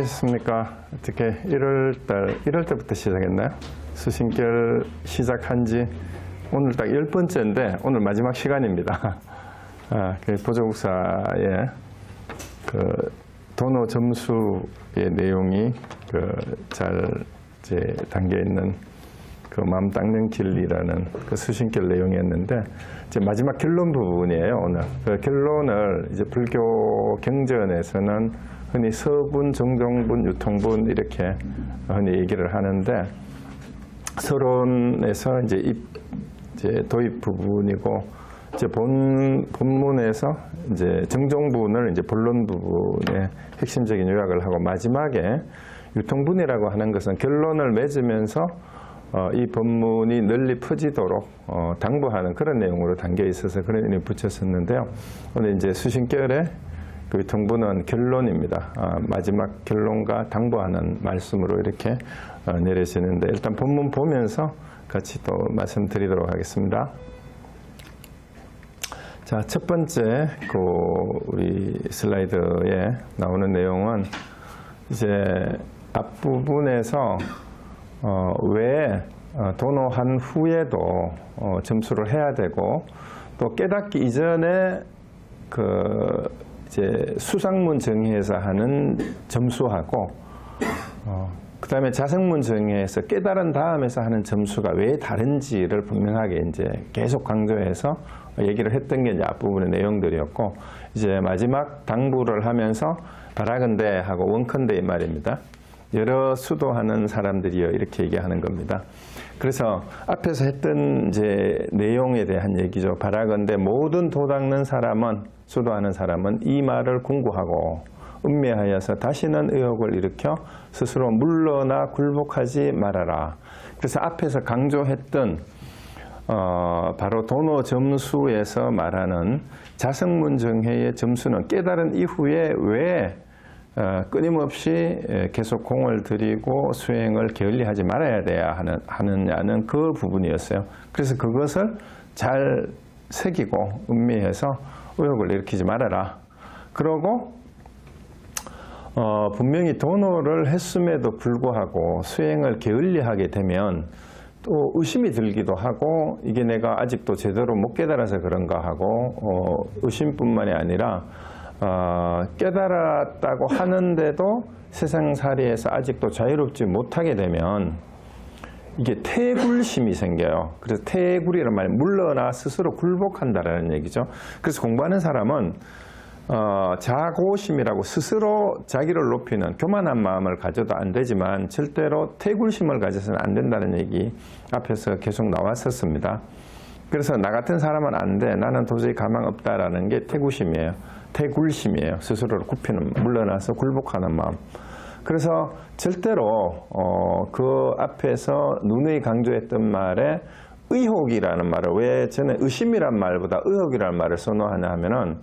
안녕하셨습니까? 어떻게 1월 때부터 시작했나요? 수신결 시작한 지 오늘 딱 10번째인데 오늘 마지막 시간입니다. 보조국사의 도노 점수의 내용이 잘 담겨 있는 마음 닦는 길이라는 수신결 내용이었는데 이제 마지막 결론 부분이에요. 오늘 결론을 이제 불교 경전에서는 흔히 서분, 정정분, 유통분 이렇게 흔히 얘기를 하는데 서론에서 이제 도입 부분이고 이제 본문에서 이제 정정분을 이제 본론 부분의 핵심적인 요약을 하고 마지막에 유통분이라고 하는 것은 결론을 맺으면서 이 본문이 널리 퍼지도록 당부하는 그런 내용으로 담겨 있어서 그런 의미를 붙였었는데요. 오늘 이제 수신결의 유통분은 결론입니다. 마지막 결론과 당부하는 말씀으로 이렇게 내려지는데 일단 본문 보면서 같이 또 말씀드리도록 하겠습니다. 자, 첫 번째 우리 슬라이드에 나오는 내용은 이제 앞부분에서 왜 도노한 후에도 점수를 해야 되고 또 깨닫기 이전에 이제 수상문 정의에서 하는 점수하고 그 다음에 자성문 정의에서 깨달은 다음에서 하는 점수가 왜 다른지를 분명하게 이제 계속 강조해서 얘기를 했던 게 이제 앞부분의 내용들이었고 이제 마지막 당부를 하면서 바라건대 하고 원컨대 이 말입니다. 여러 수도하는 사람들이요 이렇게 얘기하는 겁니다. 그래서 앞에서 했던 이제 내용에 대한 얘기죠. 바라건대 모든 도닦는 사람은 수도하는 사람은 이 말을 궁구하고 음미하여서 다시는 의혹을 일으켜 스스로 물러나 굴복하지 말아라. 그래서 앞에서 강조했던 바로 도노 점수에서 말하는 자성문정회의 점수는 깨달은 이후에 왜 끊임없이 계속 공을 들이고 수행을 게을리하지 말아야 돼야 하느냐는 그 부분이었어요. 그래서 그것을 잘 새기고 음미해서 의혹을 일으키지 말아라. 그러고 분명히 도노를 했음에도 불구하고 수행을 게을리하게 되면 또 의심이 들기도 하고 이게 내가 아직도 제대로 못 깨달아서 그런가 하고 의심뿐만이 아니라 깨달았다고 하는데도 세상살이에서 아직도 자유롭지 못하게 되면 이게 태굴심이 생겨요. 그래서 태굴이란 말은 물러나 스스로 굴복한다라는 얘기죠. 그래서 공부하는 사람은 자고심이라고 스스로 자기를 높이는 교만한 마음을 가져도 안 되지만 절대로 태굴심을 가져서는 안 된다는 얘기 앞에서 계속 나왔었습니다. 그래서 나 같은 사람은 안 돼. 나는 도저히 가망 없다라는 게 태굴심이에요. 태굴심이에요. 스스로를 굽히는, 물러나서 굴복하는 마음. 그래서 절대로 그 앞에서 누누이 강조했던 말에 의혹이라는 말을 왜 저는 의심이란 말보다 의혹이라는 말을 선호하냐 하면은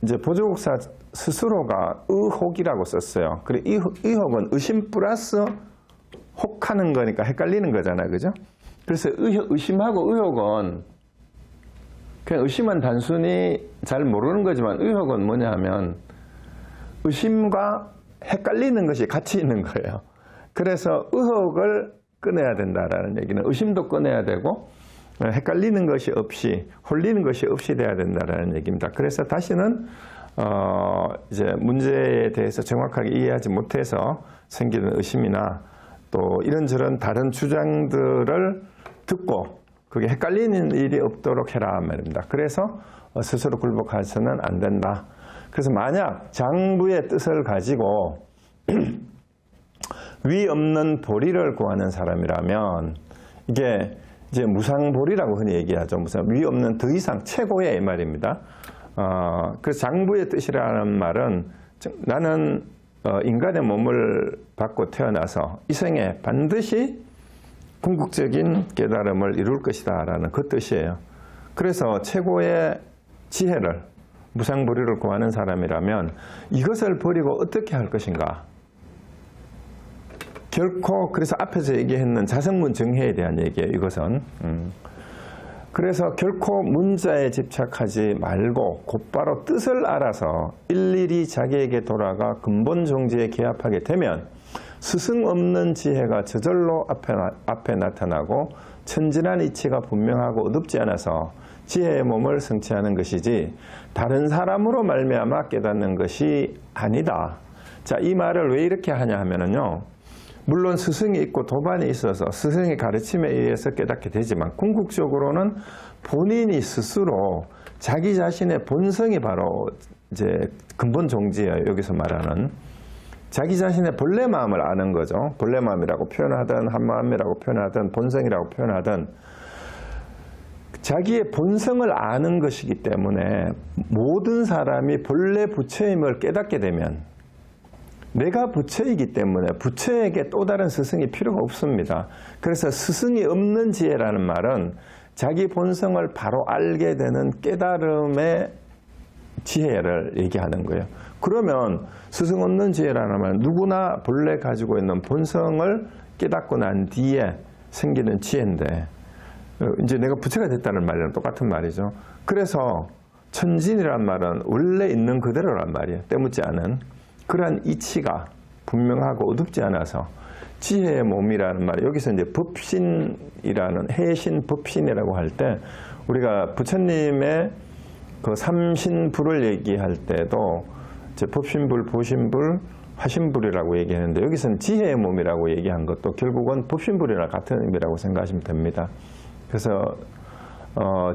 이제 보조국사 스스로가 의혹이라고 썼어요. 그리고 의혹은 의심 플러스 혹하는 거니까 헷갈리는 거잖아요. 그죠? 그래서 의심하고 의혹은 그냥 의심은 단순히 잘 모르는 거지만 의혹은 뭐냐 하면 의심과 헷갈리는 것이 같이 있는 거예요. 그래서 의혹을 끊어야 된다라는 얘기는 의심도 끊어야 되고 헷갈리는 것이 없이 홀리는 것이 없이 돼야 된다라는 얘기입니다. 그래서 다시는 이제 문제에 대해서 정확하게 이해하지 못해서 생기는 의심이나 또 이런저런 다른 주장들을 듣고 그게 헷갈리는 일이 없도록 해라 말입니다. 그래서 스스로 굴복해서는 안 된다. 그래서 만약 장부의 뜻을 가지고 위 없는 보리를 구하는 사람이라면 이게 이제 무상보리라고 흔히 얘기하죠. 위 없는 더 이상 최고의 말입니다. 그래서 장부의 뜻이라는 말은 나는 인간의 몸을 받고 태어나서 이 생에 반드시 궁극적인 깨달음을 이룰 것이다 라는 그 뜻이에요. 그래서 최고의 지혜를 무상보리를 구하는 사람이라면 이것을 버리고 어떻게 할 것인가? 결코 그래서 앞에서 얘기했는 자성문 정회에 대한 얘기예요. 이것은 그래서 결코 문자에 집착하지 말고 곧바로 뜻을 알아서 일일이 자기에게 돌아가 근본 종지에 기합하게 되면 스승 없는 지혜가 저절로 앞에 나타나고 천진한 이치가 분명하고 어둡지 않아서 지혜의 몸을 성취하는 것이지 다른 사람으로 말미암아 깨닫는 것이 아니다. 자, 이 말을 왜 이렇게 하냐 하면은요. 물론 스승이 있고 도반이 있어서 스승의 가르침에 의해서 깨닫게 되지만 궁극적으로는 본인이 스스로 자기 자신의 본성이 바로 이제 근본 종지예요. 여기서 말하는 자기 자신의 본래 마음을 아는 거죠. 본래 마음이라고 표현하든 한마음이라고 표현하든 본성이라고 표현하든 자기의 본성을 아는 것이기 때문에 모든 사람이 본래 부처임을 깨닫게 되면 내가 부처이기 때문에 부처에게 또 다른 스승이 필요가 없습니다. 그래서 스승이 없는 지혜라는 말은 자기 본성을 바로 알게 되는 깨달음의 지혜를 얘기하는 거예요. 그러면 스승 없는 지혜라는 말은 누구나 본래 가지고 있는 본성을 깨닫고 난 뒤에 생기는 지혜인데 이제 내가 부처가 됐다는 말이랑 똑같은 말이죠. 그래서 천진이란 말은 원래 있는 그대로란 말이에요. 때묻지 않은. 그러한 이치가 분명하고 어둡지 않아서 지혜의 몸이라는 말, 여기서 이제 법신이라는 해신 법신이라고 할 때 우리가 부처님의 그 삼신불을 얘기할 때도 이제 법신불, 보신불, 화신불이라고 얘기하는데 여기서는 지혜의 몸이라고 얘기한 것도 결국은 법신불이랑 같은 의미라고 생각하시면 됩니다. 그래서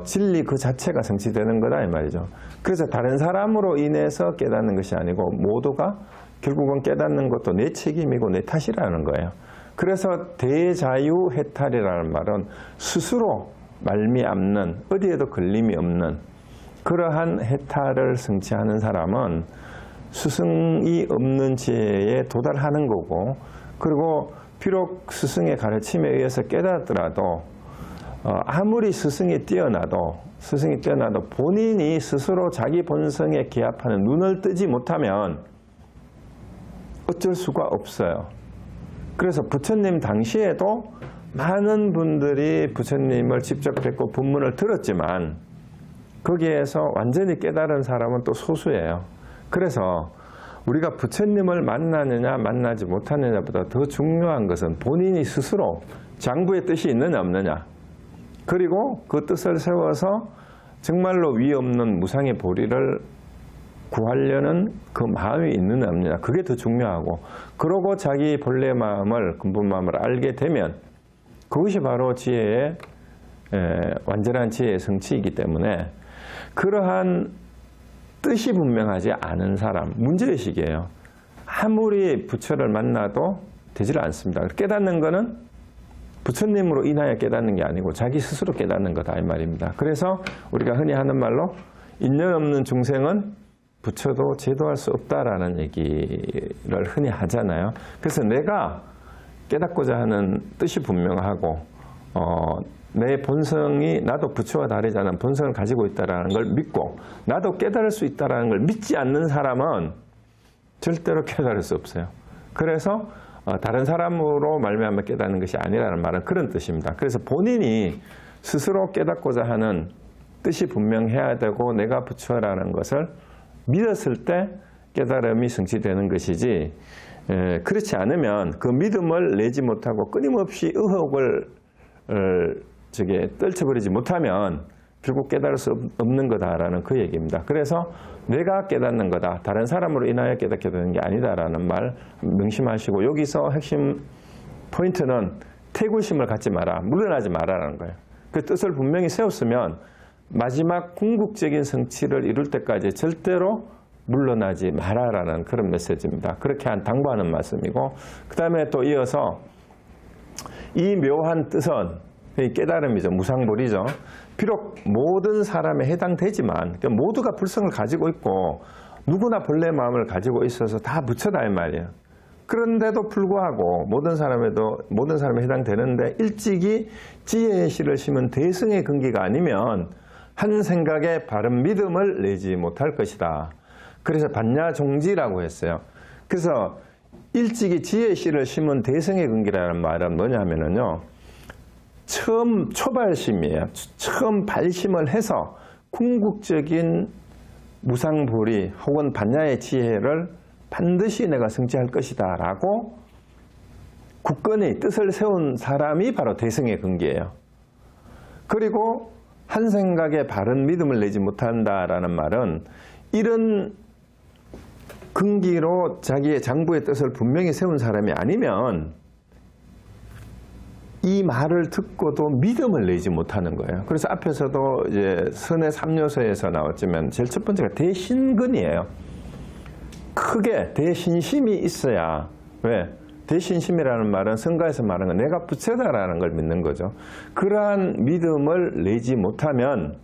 진리 그 자체가 성취되는 거다 이 말이죠. 그래서 다른 사람으로 인해서 깨닫는 것이 아니고 모두가 결국은 깨닫는 것도 내 책임이고 내 탓이라는 거예요. 그래서 대자유해탈이라는 말은 스스로 말미암는 어디에도 걸림이 없는 그러한 해탈을 성취하는 사람은 스승이 없는 지혜에 도달하는 거고 그리고 비록 스승의 가르침에 의해서 깨닫더라도 아무리 스승이 뛰어나도 본인이 스스로 자기 본성에 기합하는 눈을 뜨지 못하면 어쩔 수가 없어요. 그래서 부처님 당시에도 많은 분들이 부처님을 직접 뵙고 법문을 들었지만 거기에서 완전히 깨달은 사람은 또 소수예요. 그래서 우리가 부처님을 만나느냐 만나지 못하느냐보다 더 중요한 것은 본인이 스스로 장부의 뜻이 있느냐 없느냐 그리고 그 뜻을 세워서 정말로 위 없는 무상의 보리를 구하려는 그 마음이 있느냐 없느냐 그게 더 중요하고 그러고 자기 본래 마음을 근본 마음을 알게 되면 그것이 바로 지혜의 완전한 지혜의 성취이기 때문에 그러한 뜻이 분명하지 않은 사람 문제의식이에요. 아무리 부처를 만나도 되질 않습니다. 깨닫는 거는 부처님으로 인하여 깨닫는 게 아니고 자기 스스로 깨닫는 거다 이 말입니다. 그래서 우리가 흔히 하는 말로 인연 없는 중생은 부처도 제도할 수 없다라는 얘기를 흔히 하잖아요. 그래서 내가 깨닫고자 하는 뜻이 분명하고 내 본성이 나도 부처와 다르지 않은 본성을 가지고 있다는 걸 믿고 나도 깨달을 수 있다는 걸 믿지 않는 사람은 절대로 깨달을 수 없어요. 그래서 다른 사람으로 말미암아 깨닫는 것이 아니라는 말은 그런 뜻입니다. 그래서 본인이 스스로 깨닫고자 하는 뜻이 분명해야 되고 내가 부처라는 것을 믿었을 때 깨달음이 성취되는 것이지 그렇지 않으면 그 믿음을 내지 못하고 끊임없이 의혹을 떨쳐버리지 못하면 결국 깨달을 수 없는 거다라는 그 얘기입니다. 그래서 내가 깨닫는 거다. 다른 사람으로 인하여 깨닫게 되는 게 아니다라는 말 명심하시고 여기서 핵심 포인트는 태굴심을 갖지 마라. 물러나지 마라라는 거예요. 그 뜻을 분명히 세웠으면 마지막 궁극적인 성취를 이룰 때까지 절대로 물러나지 마라라는 그런 메시지입니다. 그렇게 당부하는 말씀이고 그 다음에 또 이어서 이 묘한 뜻은 깨달음이죠. 무상불이죠. 비록 모든 사람에 해당되지만 모두가 불성을 가지고 있고 누구나 본래 마음을 가지고 있어서 다 부처다 이 말이에요. 그런데도 불구하고 모든 사람에 해당되는데 일찍이 지혜의 씨를 심은 대승의 근기가 아니면 한 생각에 바른 믿음을 내지 못할 것이다. 그래서 반야종지라고 했어요. 그래서 일찍이 지혜의 씨를 심은 대승의 근기라는 말은 뭐냐면요. 처음 초발심이에요. 처음 발심을 해서 궁극적인 무상보리 혹은 반야의 지혜를 반드시 내가 성취할 것이다 라고 굳건히 뜻을 세운 사람이 바로 대승의 근기예요. 그리고 한 생각에 바른 믿음을 내지 못한다라는 말은 이런 근기로 자기의 장부의 뜻을 분명히 세운 사람이 아니면 이 말을 듣고도 믿음을 내지 못하는 거예요. 그래서 앞에서도 이제 선의 3요소에서 나왔지만 제일 첫 번째가 대신근이에요. 크게 대신심이 있어야. 왜? 대신심이라는 말은 성가에서 말하는 건 내가 부처다라는 걸 믿는 거죠. 그러한 믿음을 내지 못하면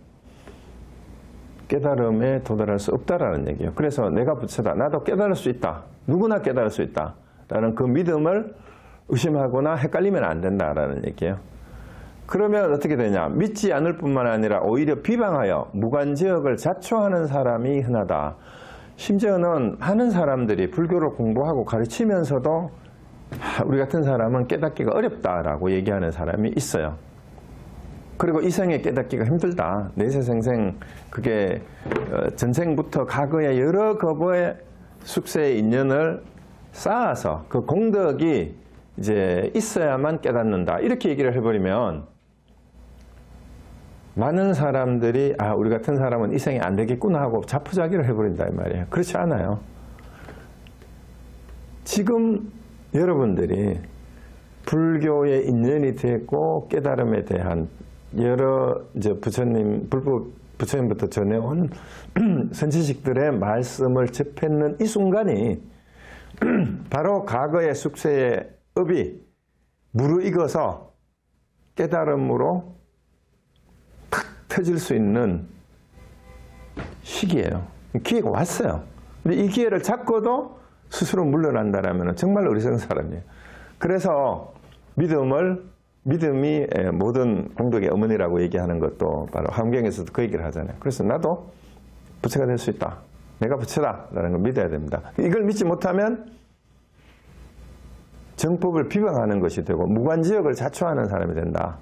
깨달음에 도달할 수 없다라는 얘기예요. 그래서 내가 부처다. 나도 깨달을 수 있다. 누구나 깨달을 수 있다. 라는 그 믿음을 의심하거나 헷갈리면 안 된다라는 얘기예요. 그러면 어떻게 되냐? 믿지 않을 뿐만 아니라 오히려 비방하여 무관지역을 자초하는 사람이 흔하다. 심지어는 많은 사람들이 불교를 공부하고 가르치면서도 우리 같은 사람은 깨닫기가 어렵다라고 얘기하는 사람이 있어요. 그리고 이생에 깨닫기가 힘들다. 내세생생 그게 전생부터 과거의 여러 거부의 숙세의 인연을 쌓아서 그 공덕이 이제 있어야만 깨닫는다. 이렇게 얘기를 해버리면 많은 사람들이 우리 같은 사람은 이 생이 안 되겠구나 하고 자포자기를 해버린다 이 말이에요. 그렇지 않아요. 지금 여러분들이 불교의 인연이 되고 깨달음에 대한 여러 이제 부처님부터 전해온 선지식들의 말씀을 접했는 이 순간이 바로 과거의 숙세의 업이 무르익어서 깨달음으로 탁 터질 수 있는 시기예요. 기회가 왔어요. 근데 이 기회를 잡고도 스스로 물러난다라면 정말 어리석은 사람이에요. 그래서 믿음이 모든 공덕의 어머니라고 얘기하는 것도 바로 화엄경에서도 그 얘기를 하잖아요. 그래서 나도 부처가 될 수 있다. 내가 부처다라는 걸 믿어야 됩니다. 이걸 믿지 못하면 정법을 비방하는 것이 되고 무관지역을 자초하는 사람이 된다.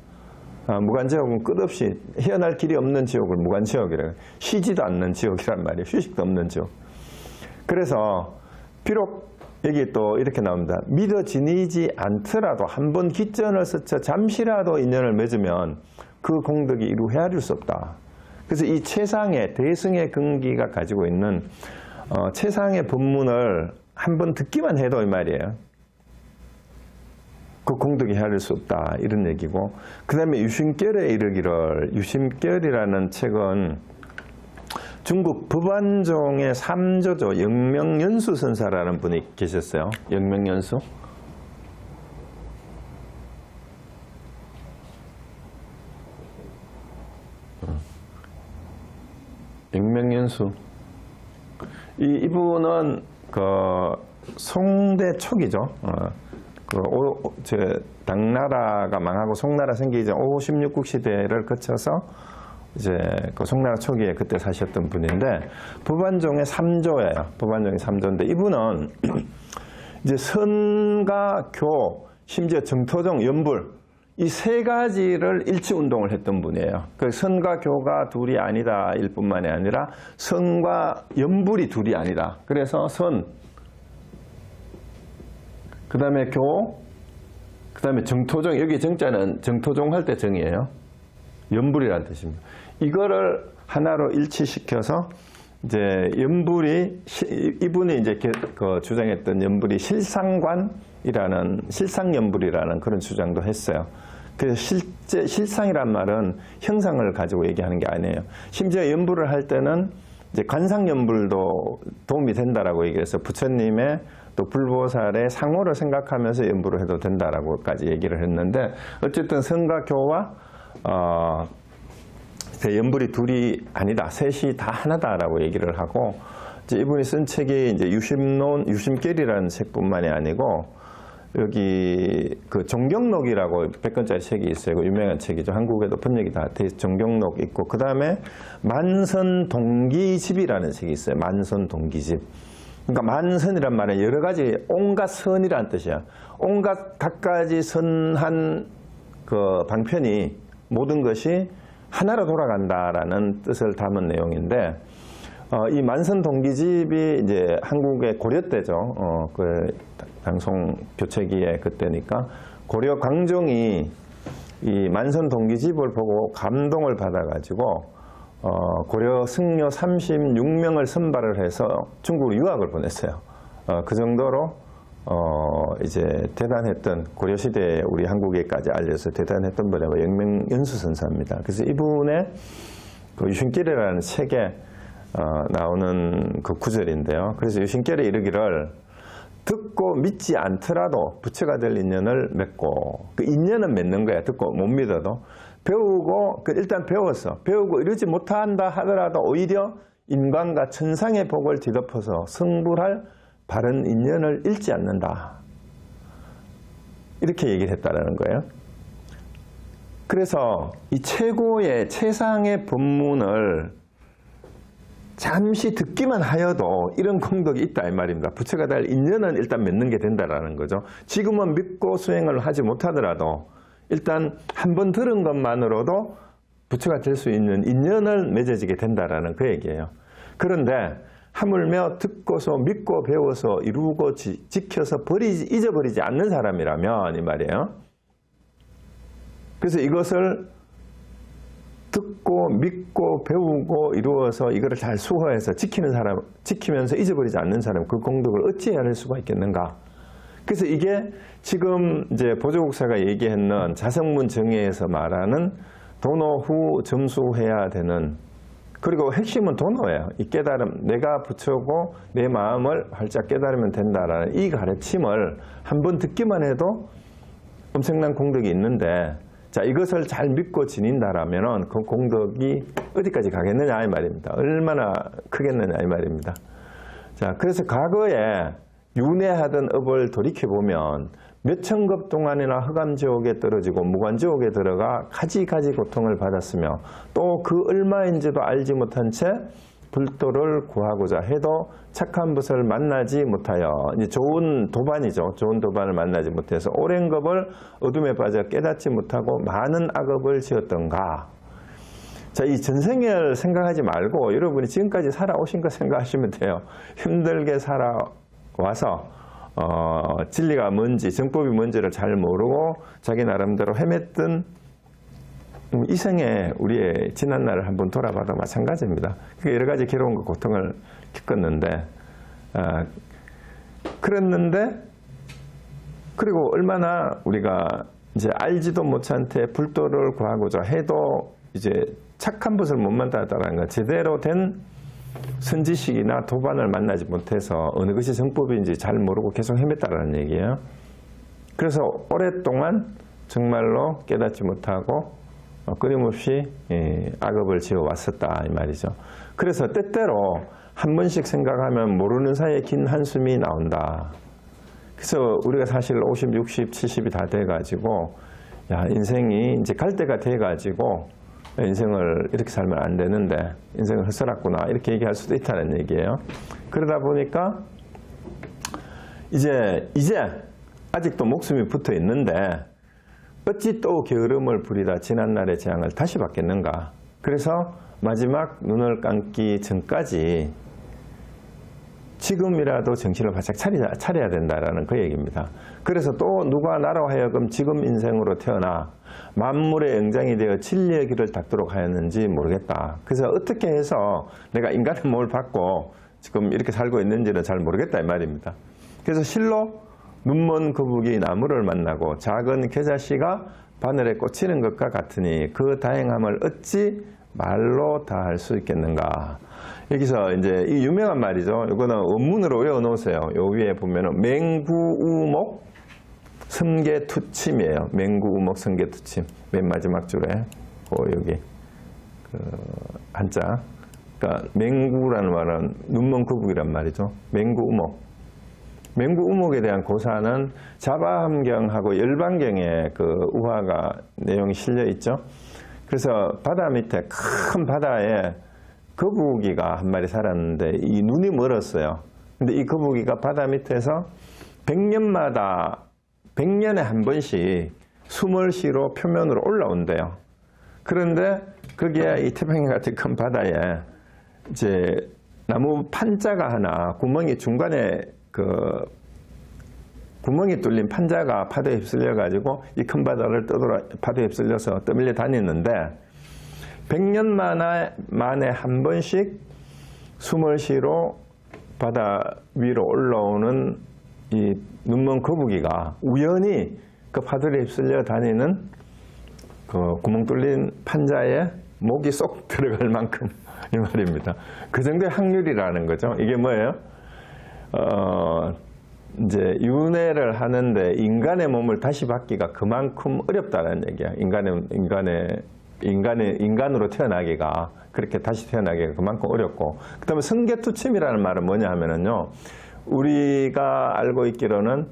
무관지역은 끝없이 헤어날 길이 없는 지옥을 무관지역이라고 해요. 쉬지도 않는 지옥이란 말이에요. 휴식도 없는 지옥. 그래서 비록 여기 또 이렇게 나옵니다. 믿어 지니지 않더라도 한번 기전을 스쳐 잠시라도 인연을 맺으면 그 공덕이 이루 헤아릴 수 없다. 그래서 이 최상의 대승의 근기가 가지고 있는 최상의 법문을 한번 듣기만 해도 이 말이에요. 그 공덕이 헤아릴 수 없다. 이런 얘기고, 그 다음에 유심결에 이르기를, 유심결이라는 책은 중국 법안종의 3조조 영명연수 선사라는 분이 계셨어요. 영명연수. 영명연수. 이분은 그 송대 초기죠. 당나라가 망하고 송나라 생기기 전 56국 시대를 거쳐서 이제 그 송나라 초기에 그때 사셨던 분인데 법안종의 3조예요. 법안종의 3조인데 이분은 이제 선과 교, 심지어 정토종, 연불 이 세 가지를 일치 운동을 했던 분이에요. 그 선과 교가 둘이 아니다 일 뿐만이 아니라 선과 연불이 둘이 아니다. 그래서 선, 그 다음에 교, 그 다음에 정토종, 여기 정자는 정토종 할 때 정이에요. 연불이라는 뜻입니다. 이거를 하나로 일치시켜서 이제 연불이, 이분이 이제 그 주장했던 연불이 실상연불이라는 그런 주장도 했어요. 그래서 실제 실상이란 말은 형상을 가지고 얘기하는 게 아니에요. 심지어 연불을 할 때는 이제 관상연불도 도움이 된다라고 얘기해서 부처님의 또 불보살의 상호를 생각하면서 연불을 해도 된다라고까지 얘기를 했는데 어쨌든 선과 교와 연불이 둘이 아니다, 셋이 다 하나다라고 얘기를 하고 이제 이분이 쓴 책이 이제 유심론, 유심결이라는 책뿐만이 아니고 여기 그 종경록이라고 100권짜리 책이 있어요. 유명한 책이죠. 한국에도 번역이 다 돼 종경록 있고 그 다음에 만선동기집이라는 책이 있어요. 만선동기집. 그러니까 만선이란 말은 여러 가지 온갖 선이라는 뜻이야. 온갖 갖가지 선한 그 방편이 모든 것이 하나로 돌아간다라는 뜻을 담은 내용인데, 이 만선 동기집이 이제 한국의 고려 때죠. 그 방송 교체기에 그때니까 고려 광종이 이 만선 동기집을 보고 감동을 받아가지고 고려 승려 36명을 선발을 해서 중국으로 유학을 보냈어요. 그 정도로 이제 대단했던 고려시대에 우리 한국에까지 알려서 대단했던 분이 영명연수선사입니다. 그래서 이분의 그 유신길이라는 책에 나오는 그 구절인데요. 그래서 유신길에 이르기를 듣고 믿지 않더라도 부처가 될 인연을 맺고, 그 인연은 맺는 거야. 듣고 못 믿어도 배우고, 일단 배우고 이러지 못한다 하더라도 오히려 인간과 천상의 복을 뒤덮어서 성불할 바른 인연을 잃지 않는다. 이렇게 얘기를 했다라는 거예요. 그래서 이 최고의 최상의 법문을 잠시 듣기만 하여도 이런功德이 있다 이 말입니다. 부처가 될 인연은 일단 맺는 게 된다라는 거죠. 지금은 믿고 수행을 하지 못하더라도 일단 한번 들은 것만으로도 부처가 될 수 있는 인연을 맺어지게 된다라는 그 얘기예요. 그런데 하물며 듣고서 믿고 배워서 이루고 지켜서 잊어버리지 않는 사람이라면 이 말이에요. 그래서 이것을 듣고 믿고 배우고 이루어서 이거를 잘 수호해서 지키는 사람, 지키면서 잊어버리지 않는 사람, 그功德을 어찌 해낼 수가 있겠는가? 그래서 이게 지금 이제 보조국사가 얘기했는 자성문 정의에서 말하는 도노 후 점수해야 되는, 그리고 핵심은 도노예요. 이 깨달음, 내가 부처고 내 마음을 활짝 깨달으면 된다라는 이 가르침을 한번 듣기만 해도 엄청난功德이 있는데, 자, 이것을 잘 믿고 지닌다라면은 그功德이 어디까지 가겠느냐 이 말입니다. 얼마나 크겠느냐 이 말입니다. 자, 그래서 과거에 윤회하던 업을 돌이켜보면 몇천 급 동안이나 흑암지옥에 떨어지고 무관지옥에 들어가 가지가지 고통을 받았으며 또 그 얼마인지도 알지 못한 채 불도를 구하고자 해도 착한 것을 만나지 못하여, 이제 좋은 도반이죠. 좋은 도반을 만나지 못해서 오랜 겁을 어둠에 빠져 깨닫지 못하고 많은 악업을 지었던가. 자, 이 전생을 생각하지 말고 여러분이 지금까지 살아오신 거 생각하시면 돼요. 힘들게 살아와서 진리가 뭔지, 정법이 뭔지를 잘 모르고 자기 나름대로 헤맸던 이 생에 우리의 지난 날을 한번 돌아봐도 마찬가지입니다. 여러 가지 괴로움과 고통을 겪었는데, 그랬는데, 그리고 얼마나 우리가 이제 알지도 못한 채 불도를 구하고자 해도 이제 착한 것을 못 만났다는 건 제대로 된 선지식이나 도반을 만나지 못해서 어느 것이 정법인지 잘 모르고 계속 헤맸다라는 얘기예요. 그래서 오랫동안 정말로 깨닫지 못하고 끊임없이 악업을 지어왔었다 이 말이죠. 그래서 때때로 한 번씩 생각하면 모르는 사이에 긴 한숨이 나온다. 그래서 우리가 사실 50, 60, 70이 다 돼가지고 야, 인생이 이제 갈 때가 돼가지고 인생을 이렇게 살면 안 되는데 인생을 헛살았구나 이렇게 얘기할 수도 있다는 얘기예요. 그러다 보니까 이제 아직도 목숨이 붙어 있는데 어찌 또 게으름을 부리다 지난날의 재앙을 다시 받겠는가. 그래서 마지막 눈을 감기 전까지 지금이라도 정신을 바짝 차려야 된다라는 그 얘기입니다. 그래서 또 누가 나로 하여금 지금 인생으로 태어나 만물의 영장이 되어 진리의 길을 닦도록 하였는지 모르겠다. 그래서 어떻게 해서 내가 인간의 몸을 받고 지금 이렇게 살고 있는지는 잘 모르겠다 이 말입니다. 그래서 실로 눈먼 거북이 나무를 만나고 작은 겨자씨가 바늘에 꽂히는 것과 같으니 그 다행함을 어찌 말로 다 할 수 있겠는가. 여기서 이제 이 유명한 말이죠. 이거는 원문으로 외워놓으세요. 요 위에 보면은 맹구우목 섬계투침이에요. 맹구우목 섬계투침. 맨 마지막 줄에 여기 그 한자. 그러니까 맹구라는 말은 눈먼 거북이란 말이죠. 맹구우목. 맹구우목에 대한 고사는 자바함경하고 열반경에 그 우화가 내용이 실려 있죠. 그래서 바다 밑에 큰 바다에 거북이가 한 마리 살았는데 이 눈이 멀었어요. 근데 이 거북이가 바다 밑에서 100년에 한 번씩 수몰시로 표면으로 올라온대요. 그런데 거기에 이 태평양 같은 큰 바다에 이제 나무 판자가 하나 구멍이 중간에 구멍이 뚫린 판자가 파도에 휩쓸려 가지고 이 큰 바다를 파도에 휩쓸려서 떠밀려 다녔는데 100년 만에 한 번씩 수몰시로 바다 위로 올라오는 이 눈먼 거북이가 우연히 그 파도에 휩쓸려 다니는 그 구멍 뚫린 판자에 목이 쏙 들어갈 만큼 이 말입니다. 그 정도의 확률이라는 거죠. 이게 뭐예요? 이제 윤회를 하는데 인간의 몸을 다시 받기가 그만큼 어렵다는 얘기야. 인간으로 태어나기가, 그렇게 다시 태어나기가 그만큼 어렵고, 그 다음에 성계투침이라는 말은 뭐냐 하면은요, 우리가 알고 있기로는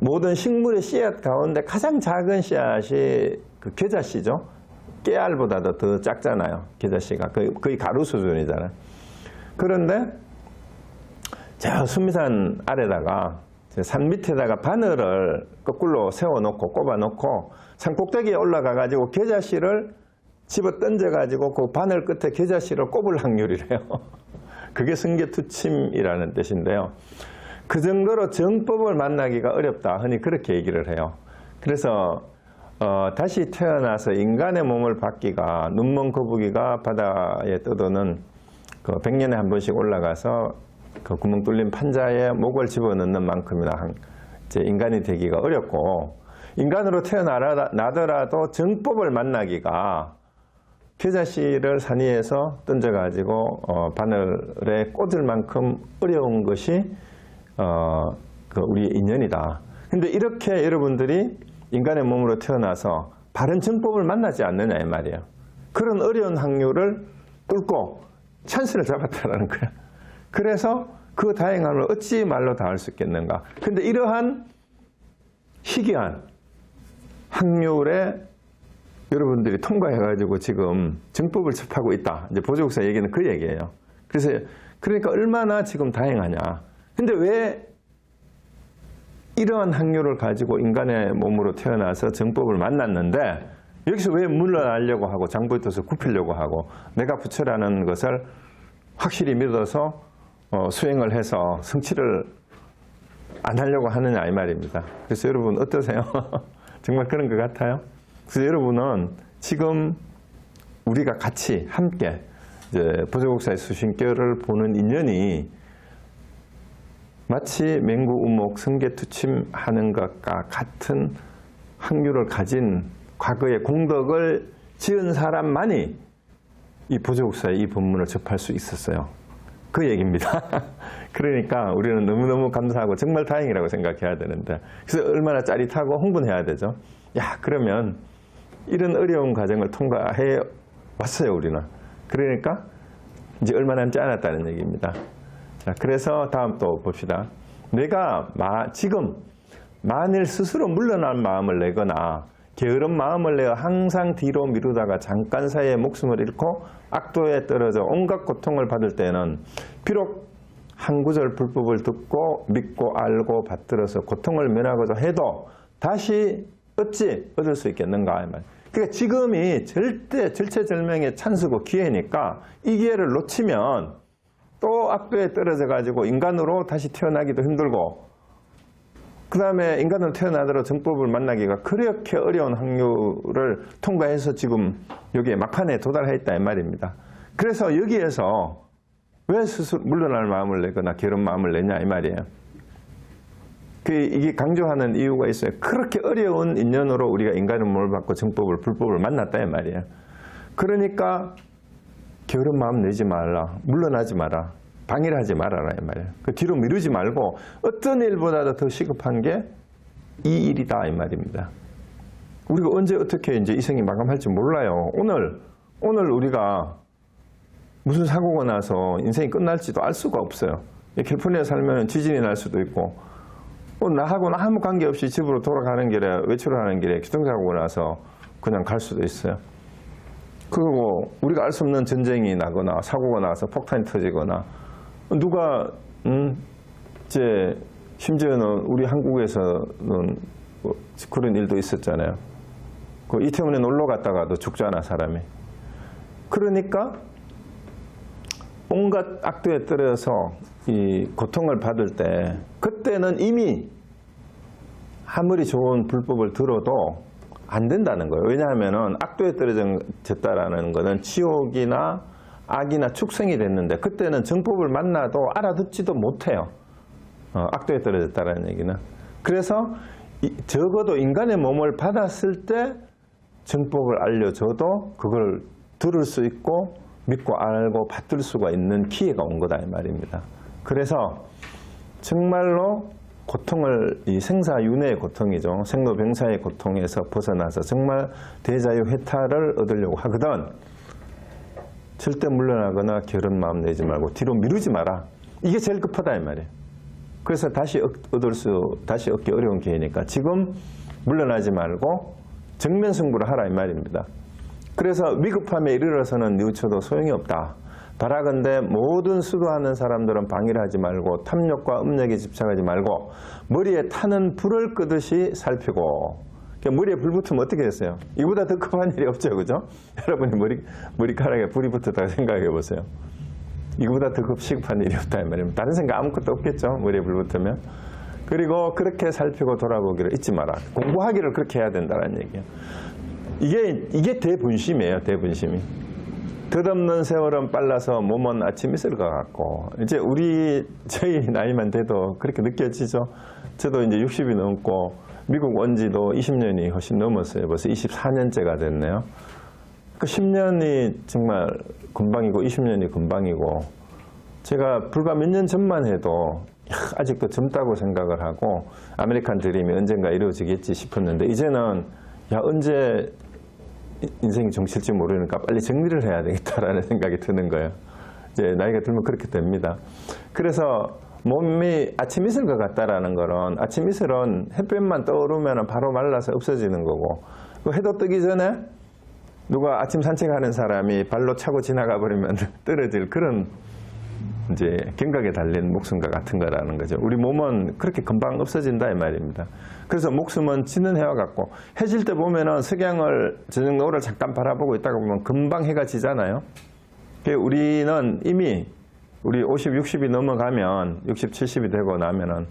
모든 식물의 씨앗 가운데 가장 작은 씨앗이 그 겨자씨죠. 깨알보다도 더 작잖아요. 겨자씨가 거의 가루 수준이잖아요. 그런데 저 수미산 아래다가 산 밑에다가 바늘을 거꾸로 세워놓고 꼽아놓고 산 꼭대기에 올라가 가지고 겨자씨를 집어 던져 가지고 그 바늘 끝에 겨자씨를 꼽을 확률이래요. 그게 성계투침이라는 뜻인데요. 그 정도로 정법을 만나기가 어렵다. 흔히 그렇게 얘기를 해요. 그래서 다시 태어나서 인간의 몸을 받기가, 눈먼 거북이가 바다에 떠도는 그 100년에 한 번씩 올라가서 그 구멍 뚫린 판자에 목을 집어넣는 만큼이나 이제 인간이 되기가 어렵고, 인간으로 태어나더라도 정법을 만나기가 겨자씨를 산 위에서 던져가지고 바늘에 꽂을 만큼 어려운 것이 그 우리의 인연이다. 근데 이렇게 여러분들이 인간의 몸으로 태어나서 바른 정법을 만나지 않느냐 이 말이에요. 그런 어려운 확률을 뚫고 찬스를 잡았다라는 거야. 그래서 그 다행함을 어찌 말로 다 할 수 있겠는가. 근데 이러한 희귀한 확률에 여러분들이 통과해가지고 지금 정법을 접하고 있다. 이제 보조국사 얘기는 그 얘기예요. 그래서 그러니까 얼마나 지금 다행하냐. 근데 왜 이러한 확률을 가지고 인간의 몸으로 태어나서 정법을 만났는데 여기서 왜 물러나려고 하고 장부에 떠서 굽히려고 하고 내가 부처라는 것을 확실히 믿어서 수행을 해서 성취를 안 하려고 하느냐 이 말입니다. 그래서 여러분 어떠세요? 정말 그런 것 같아요? 그래서 여러분은 지금 우리가 같이 함께 이제 보조국사의 수신결을 보는 인연이 마치 맹구우목 성계투침하는 것과 같은 확률을 가진 과거의 공덕을 지은 사람만이 이 보조국사의 이 본문을 접할 수 있었어요. 그 얘기입니다. 그러니까 우리는 너무너무 감사하고 정말 다행이라고 생각해야 되는데, 그래서 얼마나 짜릿하고 흥분해야 되죠. 야, 그러면 이런 어려운 과정을 통과해 왔어요, 우리는. 그러니까 이제 얼마 남지 않았다는 얘기입니다. 자, 그래서 다음 또 봅시다. 내가 지금 만일 스스로 물러날 마음을 내거나 게으른 마음을 내어 항상 뒤로 미루다가 잠깐 사이에 목숨을 잃고 악도에 떨어져 온갖 고통을 받을 때는 비록 한 구절 불법을 듣고 믿고 알고 받들어서 고통을 면하고자 해도 다시 어찌 얻을 수 있겠는가. 그러니까 지금이 절체절명의 찬스고 기회니까 이 기회를 놓치면 또 악도에 떨어져 가지고 인간으로 다시 태어나기도 힘들고, 그 다음에 인간으로 태어나더라도 정법을 만나기가 그렇게 어려운 확률을 통과해서 지금 여기에 막판에 도달해 있다 이 말입니다. 그래서 여기에서 왜 스스로 물러날 마음을 내거나 게으른 마음을 내냐 이 말이에요. 이게 강조하는 이유가 있어요. 그렇게 어려운 인연으로 우리가 인간의 몸을 받고 정법을 불법을 만났다 이 말이에요. 그러니까 게으른 마음 내지 말라, 물러나지 마라, 방해를 하지 말아라 이 말이에요. 그 뒤로 미루지 말고 어떤 일보다도 더 시급한 게 이 일이다 이 말입니다. 우리가 언제 어떻게 이제 이생이 마감할지 몰라요. 오늘 우리가 무슨 사고가 나서 인생이 끝날지도 알 수가 없어요. 캘리포니아에 살면 지진이 날 수도 있고, 나하고는 아무 관계없이 집으로 돌아가는 길에, 외출을 하는 길에 교통사고가 나서 그냥 갈 수도 있어요. 그리고 우리가 알 수 없는 전쟁이 나거나 사고가 나서 폭탄이 터지거나, 누가 이제 심지어는 우리 한국에서는 그런 일도 있었잖아요. 그 이태원에 놀러 갔다가도 죽잖아, 사람이. 그러니까 온갖 악도에 떨어서 이 고통을 받을 때 그때는 이미 아무리 좋은 불법을 들어도 안 된다는 거예요. 왜냐하면 악도에 떨어졌다라는 거는 지옥이나 악이나 축생이 됐는데 그때는 정법을 만나도 알아듣지도 못해요. 악도에 떨어졌다라는 얘기는. 그래서 적어도 인간의 몸을 받았을 때 정법을 알려줘도 그걸 들을 수 있고 믿고 알고 받들 수가 있는 기회가 온 거다 이 말입니다. 그래서 정말로 고통을, 이 생사윤회의 고통이죠. 생로병사의 고통에서 벗어나서 정말 대자유회탈을 얻으려고 하거든 절대 물러나거나 게으른 마음 내지 말고 뒤로 미루지 마라. 이게 제일 급하다 이 말이에요. 그래서 다시 얻기 어려운 기회니까 지금 물러나지 말고 정면 승부를 하라 이 말입니다. 그래서 위급함에 이르러서는 뉘우쳐도 소용이 없다. 바라건대 모든 수도하는 사람들은 방해를 하지 말고 탐욕과 음욕에 집착하지 말고 머리에 타는 불을 끄듯이 살피고. 그러니까 머리에 불 붙으면 어떻게 됐어요? 이보다 더 급한 일이 없죠, 그죠? 여러분이 머리카락에 불이 붙었다고 생각해 보세요. 이거보다 더 시급한 일이 없다 이 말입니다. 다른 생각 아무것도 없겠죠, 머리에 불 붙으면. 그리고 그렇게 살피고 돌아보기를 잊지 마라. 공부하기를 그렇게 해야 된다는 얘기예요. 이게 대분심이에요, 대분심이. 덧없는 세월은 빨라서 몸은 아침 이슬 것 같고, 이제 저희 나이만 돼도 그렇게 느껴지죠. 저도 이제 60이 넘고, 미국 온 지도 20년이 훨씬 넘었어요. 벌써 24년째가 됐네요. 그 10년이 정말 금방이고, 20년이 금방이고, 제가 불과 몇 년 전만 해도, 아직도 젊다고 생각을 하고, 아메리칸 드림이 언젠가 이루어지겠지 싶었는데, 이제는, 언제 인생이 종칠지 모르니까 빨리 정리를 해야 되겠다라는 생각이 드는 거예요. 이제 나이가 들면 그렇게 됩니다. 그래서 몸이 아침 이슬 것 같다라는 거는 아침 이슬은 햇볕만 떠오르면 바로 말라서 없어지는 거고 해도 뜨기 전에 누가 아침 산책하는 사람이 발로 차고 지나가 버리면 떨어질 그런 이제 경각에 달린 목숨과 같은 거라는 거죠. 우리 몸은 그렇게 금방 없어진다 이 말입니다. 그래서 목숨은 지는 해와 같고 해질 때 보면은 석양을 저녁 노을을 잠깐 바라보고 있다가 보면 금방 해가 지잖아요. 우리는 이미 우리 50, 60이 넘어가면 60, 70이 되고 나면은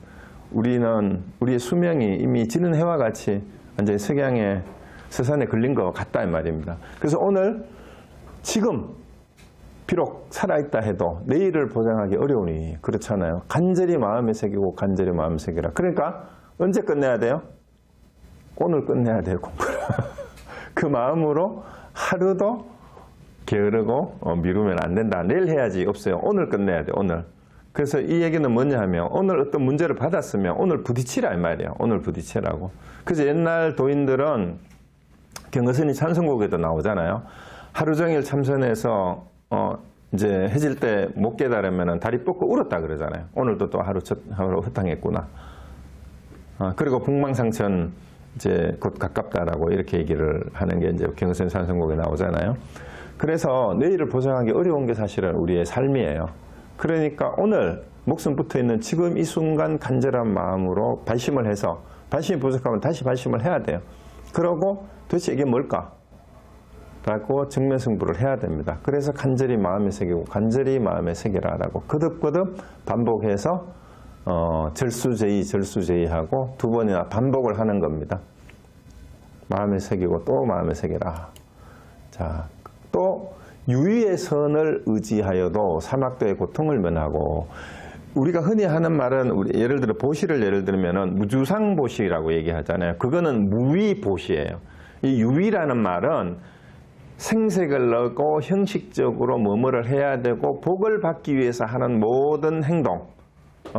우리의 수명이 이미 지는 해와 같이 완전히 석양의 서산에 걸린 것 같다 이 말입니다. 그래서 오늘 지금 비록 살아있다 해도 내일을 보장하기 어려우니 그렇잖아요. 간절히 마음에 새기고 간절히 마음에 새기라. 그러니까 언제 끝내야 돼요? 오늘 끝내야 돼요, 공부를. 그 마음으로 하루도 게으르고 미루면 안 된다. 내일 해야지 없어요. 오늘 끝내야 돼, 오늘. 그래서 이 얘기는 뭐냐 하면 오늘 어떤 문제를 받았으면 오늘 부딪히라 이 말이에요. 오늘 부딪히라고. 그래서 옛날 도인들은 경허선이 찬송곡에도 나오잖아요. 하루 종일 참선해서 이제 해질 때 못 깨달으면 다리 뻗고 울었다 그러잖아요. 오늘도 또 하루 허탕했구나. 그리고 북망상천 이제 곧 가깝다라고 이렇게 얘기를 하는 게 이제 경허선 찬송곡에 나오잖아요. 그래서 내일을 보장하기 어려운 게 사실은 우리의 삶이에요. 그러니까 오늘 목숨 붙어 있는 지금 이 순간 간절한 마음으로 발심을 해서 발심이 부족하면 다시 발심을 해야 돼요. 그러고 도대체 이게 뭘까? 라고 정면승부를 해야 됩니다. 그래서 간절히 마음에 새기고 간절히 마음에 새기라라고 거듭거듭 반복해서 절수제의하고 두 번이나 반복을 하는 겁니다. 마음에 새기고 또 마음에 새기라. 자, 또 유의의 선을 의지하여도 사막도의 고통을 면하고 우리가 흔히 하는 말은 예를 들어 보시를 예를 들면은 무주상보시라고 얘기하잖아요. 그거는 무위보시예요. 이 유의라는 말은 생색을 내고 형식적으로 뭐뭐를 해야 되고 복을 받기 위해서 하는 모든 행동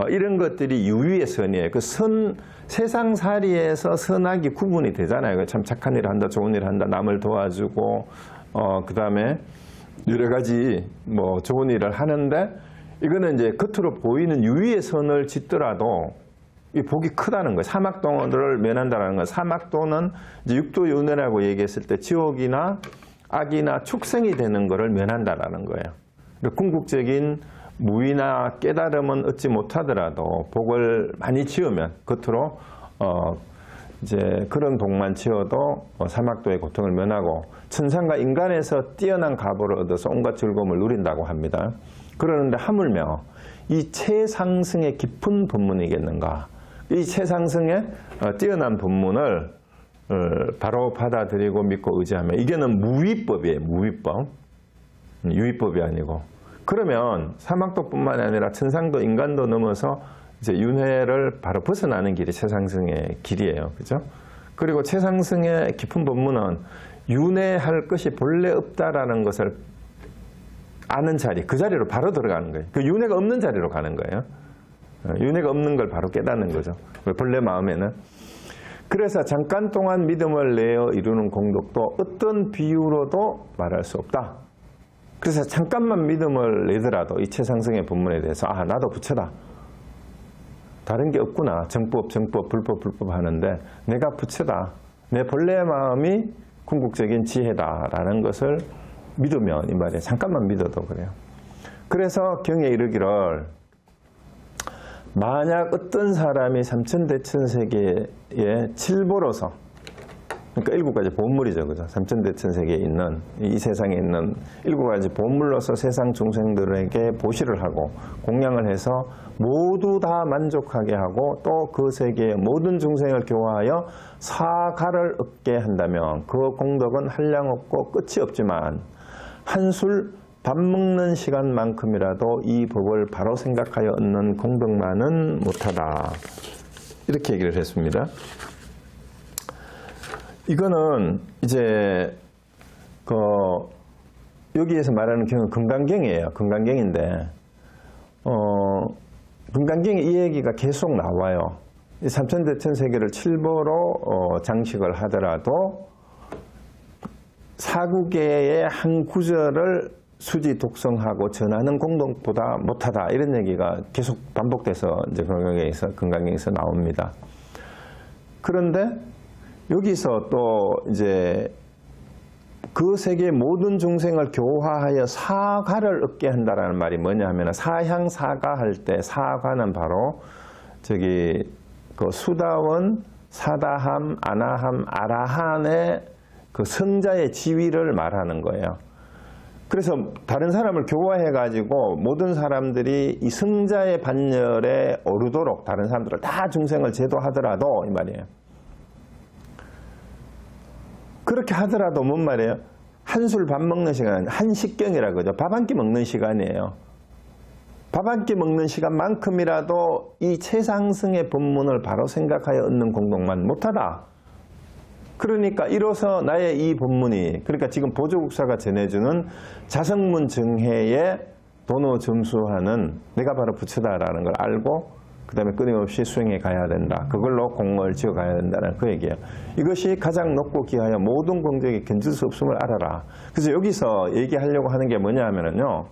이런 것들이 유의의 선이에요. 그 세상살이에서 선악이 구분이 되잖아요. 참 착한 일을 한다, 좋은 일을 한다, 남을 도와주고 그 다음에 여러 가지 뭐 좋은 일을 하는데 이거는 이제 겉으로 보이는 유의의 선을 짓더라도 이 복이 크다는 거예요. 사막도를 면한다는 건 사막도는 이제 육도윤회라고 얘기했을 때 지옥이나 악이나 축생이 되는 것을 면한다라는 거예요. 궁극적인 무의나 깨달음은 얻지 못하더라도 복을 많이 지으면 겉으로 이제 그런 복만 지어도 사막도의 고통을 면하고 천상과 인간에서 뛰어난 가보를 얻어서 온갖 즐거움을 누린다고 합니다. 그러는데 하물며 이 최상승의 깊은 법문이겠는가? 이 최상승의 뛰어난 법문을 바로 받아들이고 믿고 의지하면 이게는 무위법이에요. 무위법. 유위법이 아니고. 그러면 사막도뿐만 아니라 천상도 인간도 넘어서 이제 윤회를 바로 벗어나는 길이 최상승의 길이에요. 그죠? 그리고 최상승의 깊은 법문은 윤회할 것이 본래 없다라는 것을 아는 자리, 그 자리로 바로 들어가는 거예요. 그 윤회가 없는 자리로 가는 거예요. 윤회가 없는 걸 바로 깨닫는 거죠. 본래 마음에는. 그래서 잠깐 동안 믿음을 내어 이루는 공덕도 어떤 비유로도 말할 수 없다. 그래서 잠깐만 믿음을 내더라도 이 최상승의 법문에 대해서 아, 나도 부처다. 다른 게 없구나. 정법, 불법 하는데 내가 부처다. 내 본래 마음이 궁극적인 지혜다라는 것을 믿으면 이 말이에요. 잠깐만 믿어도 그래요. 그래서 경에 이르기를 만약 어떤 사람이 삼천대천세계의 칠보로서 그러니까 7가지 보물이죠. 그죠? 삼천대천세계에 있는 이 세상에 있는 7가지 보물로서 세상 중생들에게 보시를 하고 공양을 해서 모두 다 만족하게 하고 또 그 세계의 모든 중생을 교화하여 사가를 얻게 한다면 그 공덕은 한량없고 끝이 없지만 한술 밥 먹는 시간만큼이라도 이 법을 바로 생각하여 얻는 공덕만은 못하다. 이렇게 얘기를 했습니다. 이거는 이제 여기에서 말하는 경우는 금강경이에요. 금강경인데 금강경에 이 얘기가 계속 나와요. 이 삼천대천세계를 칠보로 장식을 하더라도 사구계의 한 구절을 수지 독성하고 전하는 공덕보다 못하다. 이런 얘기가 계속 반복돼서 이제 금강경에서 나옵니다. 그런데 여기서 또 이제 그 세계의 모든 중생을 교화하여 사가를 얻게 한다라는 말이 뭐냐 하면 사향사가 할 때 사가는 바로 저기 그 수다원, 사다함, 아나함, 아라한의 그 성자의 지위를 말하는 거예요. 그래서 다른 사람을 교화해 가지고 모든 사람들이 이 성자의 반열에 오르도록 다른 사람들을 다 중생을 제도하더라도 이 말이에요. 그렇게 하더라도 뭔 말이에요? 한술 밥 먹는 시간, 한식경이라 그러죠. 밥 한 끼 먹는 시간이에요. 밥 한 끼 먹는 시간만큼이라도 이 최상승의 법문을 바로 생각하여 얻는 공덕만 못하다. 그러니까 이로써 나의 이 법문이, 그러니까 지금 보조국사가 전해주는 자성문 정해에 도노 점수하는 내가 바로 부처다라는 걸 알고 그 다음에 끊임없이 수행해 가야 된다. 그걸로 공을 지어 가야 된다는 그 얘기예요. 이것이 가장 높고 귀하여 모든 공덕에 견줄 수 없음을 알아라. 그래서 여기서 얘기하려고 하는 게 뭐냐 하면은요,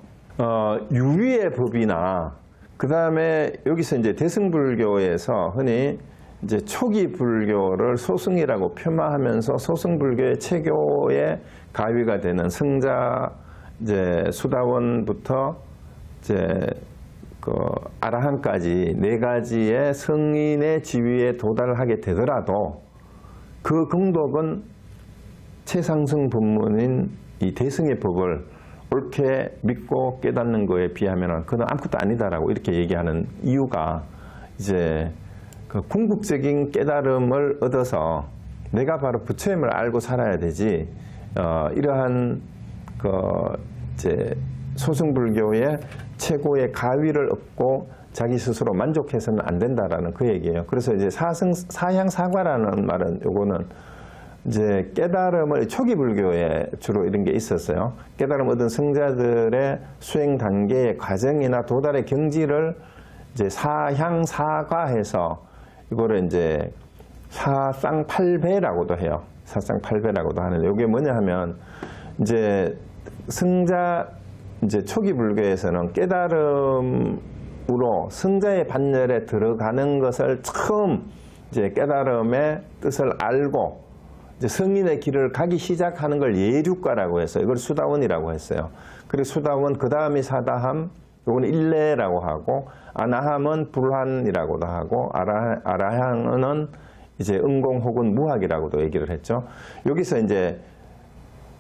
유위의 법이나 그 다음에 여기서 이제 대승불교에서 흔히 이제 초기 불교를 소승이라고 폄하하면서 소승불교의 체교의 가위가 되는 승자 이제 수다원부터 이제 그 아라한까지 4가지의 성인의 지위에 도달하게 되더라도 그 공덕은 최상승 법문인 이 대승의 법을 옳게 믿고 깨닫는 거에 비하면 그건 아무것도 아니다라고 이렇게 얘기하는 이유가 이제 그 궁극적인 깨달음을 얻어서 내가 바로 부처임을 알고 살아야 되지 이러한 그 이제 소승불교의 최고의 가위를 얻고 자기 스스로 만족해서는 안 된다라는 그 얘기예요. 그래서 이제 사향사과라는 말은 요거는 이제 깨달음을 초기 불교에 주로 이런 게 있었어요. 깨달음 얻은 승자들의 수행 단계의 과정이나 도달의 경지를 이제 사향사과해서 이거를 이제 사쌍팔배라고도 해요. 사쌍팔배라고도 하는데 이게 뭐냐 하면 이제 승자 이제 초기 불교에서는 깨달음으로 승자의 반열에 들어가는 것을 처음 이제 깨달음의 뜻을 알고 이제 성인의 길을 가기 시작하는 걸 예류과라고 했어요. 이걸 수다원이라고 했어요. 그리고 수다원 그 다음이 사다함, 이거는 일례라고 하고 아나함은 불환이라고도 하고 아라향은 이제 응공 혹은 무학이라고도 얘기를 했죠. 여기서 이제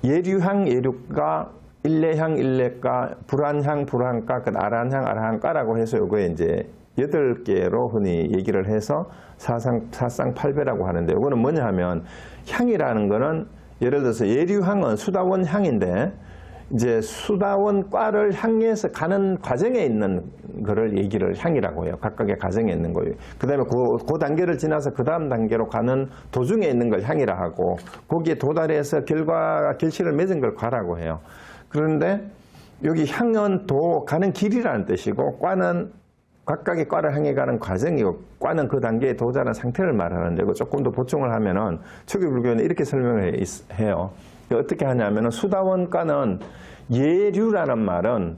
예류향, 예류가, 일례향, 일례가, 불안향, 불안가, 아란향, 아란가라고 해서 요거에 이제 8개로 흔히 얘기를 해서 사상팔배라고 하는데, 이거는 뭐냐 하면 향이라는 거는 예를 들어서 예류향은 수다원 향인데 이제 수다원 과를 향해서 가는 과정에 있는 거를 얘기를 향이라고 해요. 각각의 과정에 있는 거예요. 그 다음에 그 단계를 지나서 그 다음 단계로 가는 도중에 있는 걸 향이라 하고, 거기에 도달해서 결실을 맺은 걸 과라고 해요. 그런데 여기 향은 가는 길이라는 뜻이고, 과는 각각의 과를 향해 가는 과정이고, 과는 그 단계에 도달한 상태를 말하는데, 조금 더 보충을 하면은 초기 불교는 이렇게 설명을 해요. 어떻게 하냐면은 수다원과는 예류라는 말은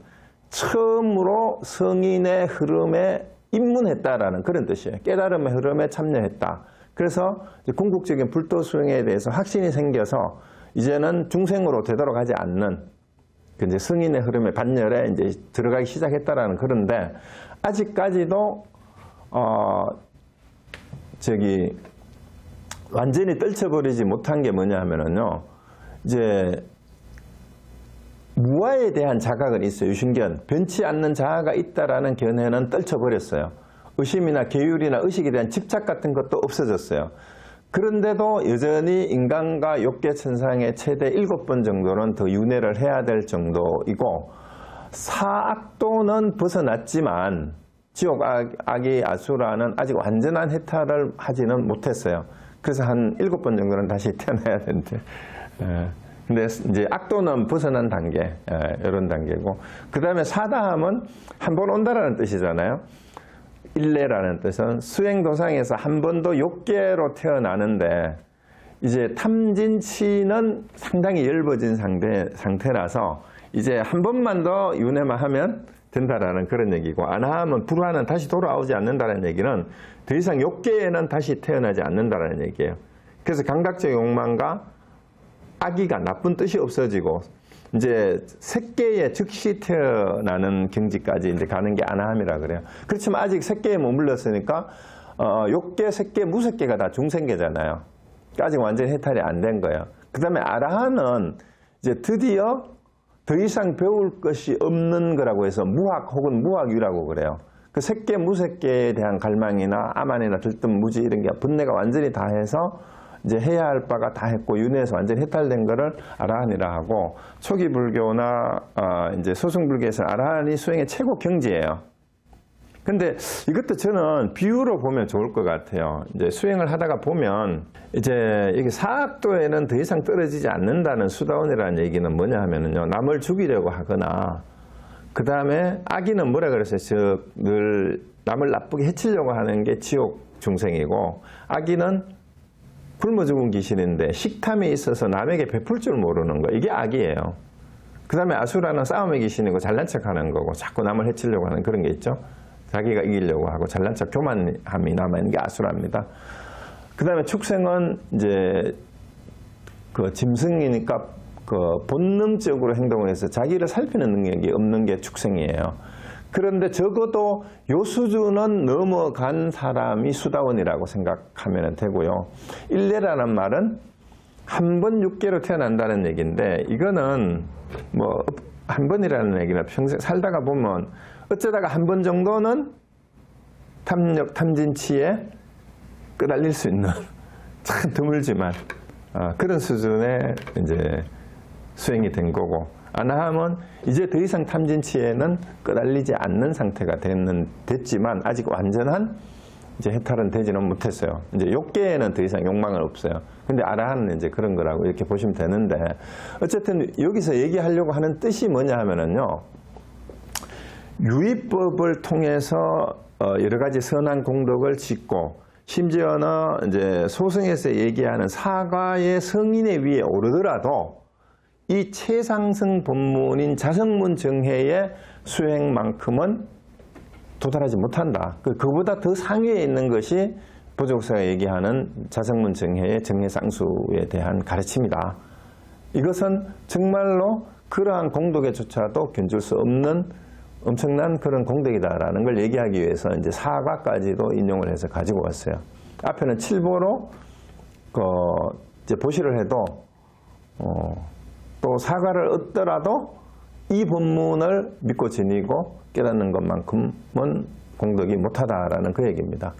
처음으로 성인의 흐름에 입문했다라는 그런 뜻이에요. 깨달음의 흐름에 참여했다. 그래서 궁극적인 불도 수행에 대해서 확신이 생겨서 이제는 중생으로 되돌아가지 않는 이제 성인의 흐름에 반열에 이제 들어가기 시작했다라는 그런데, 아직까지도 완전히 떨쳐버리지 못한 게 뭐냐 하면은요, 이제 무아에 대한 자각은 있어요. 유심견, 변치 않는 자아가 있다라는 견해는 떨쳐버렸어요. 의심이나 계율이나 의식에 대한 집착 같은 것도 없어졌어요. 그런데도 여전히 인간과 욕계천상의 최대 7번 정도는 더 윤회를 해야 될 정도이고, 사악도는 벗어났지만 지옥 악의 아수라는 아직 완전한 해탈을 하지는 못했어요. 그래서 한 7번 정도는 다시 태어나야 되는데, 근데 이제 악도는 벗어난 단계, 이런 단계고, 그 다음에 사다함은 한 번 온다라는 뜻이잖아요. 일례라는 뜻은 수행도상에서 한 번 더 욕계로 태어나는데, 이제 탐진치는 상당히 엷어진 상태라서 이제 한 번만 더 윤회만 하면 된다라는 그런 얘기고, 안하면 불화는 다시 돌아오지 않는다는 얘기는 더 이상 욕계에는 다시 태어나지 않는다는 얘기예요. 그래서 감각적 욕망과 악의가, 나쁜 뜻이 없어지고 이제 색계에 즉시 태어나는 경지까지 이제 가는 게 아나함이라 그래요. 그렇지만 아직 색계에 머물렀으니까 욕계, 색계, 무색계가 다 중생계잖아요. 아직 완전히 해탈이 안 된 거예요. 그 다음에 아라한은 이제 드디어 더 이상 배울 것이 없는 거라고 해서 무학 혹은 무학유라고 그래요. 그 색계, 무색계에 대한 갈망이나 아만이나 들뜸, 무지 이런 게 분내가 완전히 다 해서 이제 해야 할 바가 다 했고 윤회에서 완전히 해탈된 거를 아라한이라 하고, 초기 불교나 이제 소승 불교에서 아라한이 수행의 최고 경지예요. 근데 이것도 저는 비유로 보면 좋을 것 같아요. 이제 수행을 하다가 보면 이제 이게 사악도에는 더 이상 떨어지지 않는다는 수다원이라는 얘기는 뭐냐 하면은요, 남을 죽이려고 하거나, 그 다음에 악인은 뭐라 그랬어요? 늘 남을 나쁘게 해치려고 하는 게 지옥 중생이고, 악인은 굶어 죽은 귀신인데 식탐이 있어서 남에게 베풀 줄 모르는 거, 이게 악이에요. 그 다음에 아수라는 싸움의 귀신이고 잘난 척하는 거고, 자꾸 남을 해치려고 하는 그런 게 있죠. 자기가 이기려고 하고 잘난 척 교만함이 남아있는 게 아수라입니다. 그 다음에 축생은 이제 그 짐승이니까 그 본능적으로 행동을 해서 자기를 살피는 능력이 없는 게 축생이에요. 그런데 적어도 요 수준은 넘어간 사람이 수다원이라고 생각하면 되고요. 일례라는 말은 한 번 육계로 태어난다는 얘기인데, 이거는 뭐 한 번이라는 얘기는 평생 살다가 보면 어쩌다가 한 번 정도는 탐욕, 탐진치에 끄달릴 수 있는 참 드물지만 그런 수준의 이제 수행이 된 거고, 아나함은 이제 더 이상 탐진치에는 끄달리지 않는 상태가 됐지만 아직 완전한 이제 해탈은 되지는 못했어요. 이제 욕계에는 더 이상 욕망은 없어요. 근데 아라한은 이제 그런 거라고 이렇게 보시면 되는데, 어쨌든 여기서 얘기하려고 하는 뜻이 뭐냐 하면은요, 유의법을 통해서 여러 가지 선한 공덕을 짓고, 심지어는 이제 소승에서 얘기하는 사과의 성인의 위에 오르더라도 이 최상승 본문인 자성문 정해의 수행만큼은 도달하지 못한다. 그보다 더 상위에 있는 것이 보족사가 얘기하는 자성문 정해의 정해상수에 대한 가르침이다. 이것은 정말로 그러한 공덕에조차도 견줄 수 없는 엄청난 그런 공덕이다라는 걸 얘기하기 위해서 이제 사과까지도 인용을 해서 가지고 왔어요. 앞에는 칠보로 이제 보시를 해도 또 사과를 얻더라도 이 본문을 믿고 지니고 깨닫는 것만큼은 공덕이 못하다라는 그 얘기입니다.